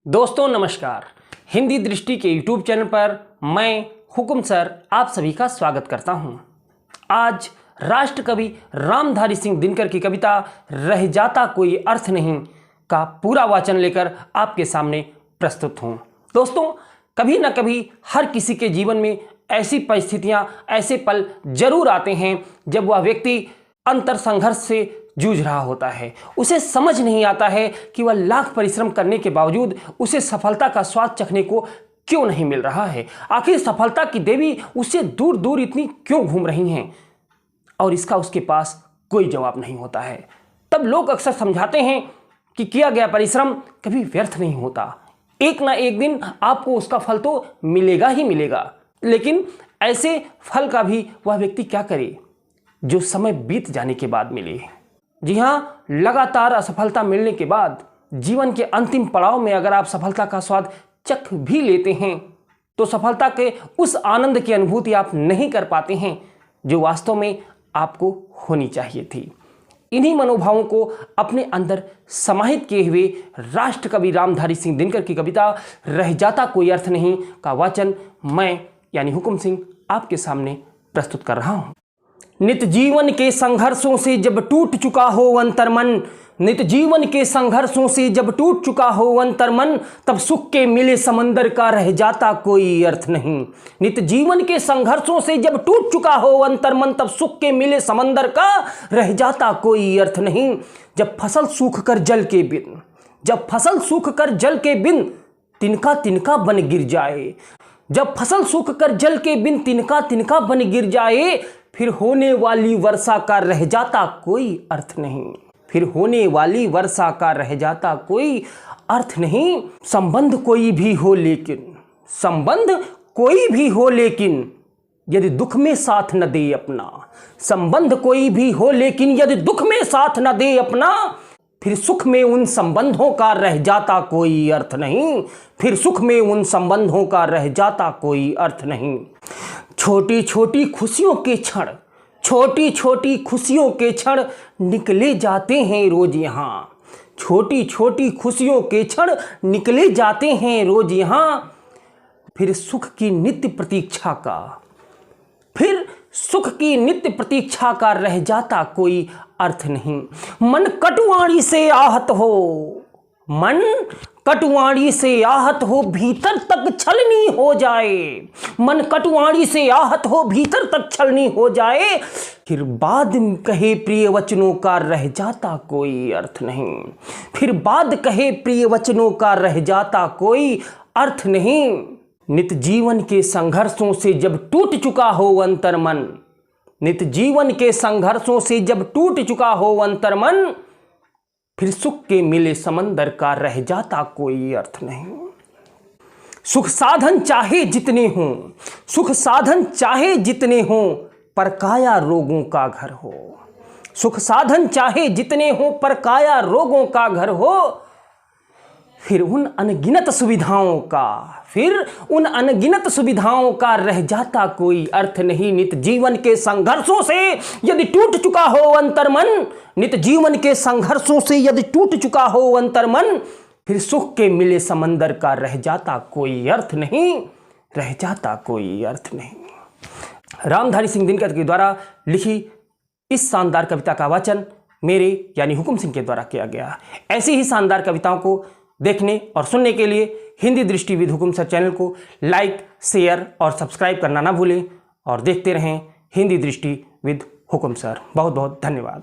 दोस्तों नमस्कार। हिंदी दृष्टि के YouTube चैनल पर मैं हुकुम सर आप सभी का स्वागत करता हूं। आज राष्ट्र कवि रामधारी सिंह दिनकर की कविता रह जाता कोई अर्थ नहीं का पूरा वाचन लेकर आपके सामने प्रस्तुत हूं। दोस्तों, कभी न कभी हर किसी के जीवन में ऐसी परिस्थितियां, ऐसे पल जरूर आते हैं जब वह व्यक्ति अंतर संघर्ष से जूझ रहा होता है। उसे समझ नहीं आता है कि वह लाख परिश्रम करने के बावजूद उसे सफलता का स्वाद चखने को क्यों नहीं मिल रहा है। आखिर सफलता की देवी उससे दूर दूर इतनी क्यों घूम रही हैं और इसका उसके पास कोई जवाब नहीं होता है। तब लोग अक्सर समझाते हैं कि किया गया परिश्रम कभी व्यर्थ नहीं होता, एक ना एक दिन आपको उसका फल तो मिलेगा ही मिलेगा। लेकिन ऐसे फल का भी वह व्यक्ति क्या करे जो समय बीत जाने के बाद मिले। जी हाँ, लगातार असफलता मिलने के बाद जीवन के अंतिम पड़ाव में अगर आप सफलता का स्वाद चख भी लेते हैं तो सफलता के उस आनंद की अनुभूति आप नहीं कर पाते हैं जो वास्तव में आपको होनी चाहिए थी। इन्हीं मनोभावों को अपने अंदर समाहित किए हुए राष्ट्र कवि रामधारी सिंह दिनकर की कविता रह जाता कोई अर्थ नहीं का वाचन मैं यानी हुकुम सिंह आपके सामने प्रस्तुत कर रहा हूं। नित जीवन के संघर्षों से जब टूट चुका हो अंतर्मन, नित जीवन के संघर्षों से जब टूट चुका हो अंतर्मन, तब सुख के मिले समंदर का रह जाता कोई अर्थ नहीं। नित जीवन के संघर्षों से जब टूट चुका हो अंतर्मन, तब सुख के मिले समंदर का रह जाता कोई अर्थ नहीं। जब फसल सूख कर जल के बिन, जब फसल सूख कर जल के बिन तिनका तिनका बन गिर जाए, जब फसल सूख कर जल के बिन तिनका तिनका बन गिर जाए, फिर होने वाली वर्षा का रह जाता कोई अर्थ नहीं। फिर होने वाली वर्षा का रह जाता कोई अर्थ नहीं। संबंध कोई भी हो लेकिन, संबंध कोई भी हो लेकिन यदि दुख में साथ न दे अपना, संबंध कोई भी हो लेकिन यदि दुख में साथ न दे अपना, फिर सुख में उन संबंधों का रह जाता कोई अर्थ नहीं। फिर सुख में उन संबंधों का रह जाता कोई अर्थ नहीं। छोटी छोटी खुशियों के क्षण, छोटी छोटी खुशियों के क्षण निकले जाते हैं रोज यहाँ, छोटी छोटी खुशियों के क्षण निकले जाते हैं रोज यहाँ। फिर सुख की नित्य प्रतीक्षा का, फिर सुख की नित्य प्रतीक्षा का रह जाता कोई अर्थ नहीं। मन कटुआणी से आहत हो, मन कटुआणी से आहत हो भीतर तक छलनी हो जाए, मन कटुआणी से आहत हो भीतर तक छलनी हो जाए, फिर बाद कहे प्रिय वचनों का रह जाता कोई अर्थ नहीं। फिर बाद कहे प्रिय वचनों का रह जाता कोई अर्थ नहीं। नित जीवन के संघर्षों से जब टूट चुका हो अंतर्मन, नित जीवन के संघर्षों से जब टूट चुका हो अंतर्मन, फिर सुख के मिले समंदर का रह जाता कोई अर्थ नहीं। सुख साधन चाहे जितने हों, सुख साधन चाहे जितने हों, पर काया रोगों का घर हो। सुख साधन चाहे जितने हों, पर काया रोगों का घर हो। फिर उन अनगिनत सुविधाओं का, फिर उन अनगिनत सुविधाओं का रह जाता कोई अर्थ नहीं। नित जीवन के संघर्षों से यदि टूट चुका हो अंतर्मन, नित जीवन के संघर्षों से यदि टूट चुका हो अंतर्मन, फिर सुख के मिले समंदर का रह जाता कोई अर्थ नहीं, रह जाता कोई अर्थ नहीं। रामधारी सिंह दिनकर के द्वारा लिखी इस शानदार कविता का वाचन मेरे यानी हुकुम सिंह के द्वारा किया गया। ऐसी ही शानदार कविताओं को देखने और सुनने के लिए हिंदी दृष्टि विद हुकुम सर चैनल को लाइक, शेयर और सब्सक्राइब करना ना भूलें और देखते रहें हिंदी दृष्टि विद हुकुम सर। बहुत बहुत धन्यवाद।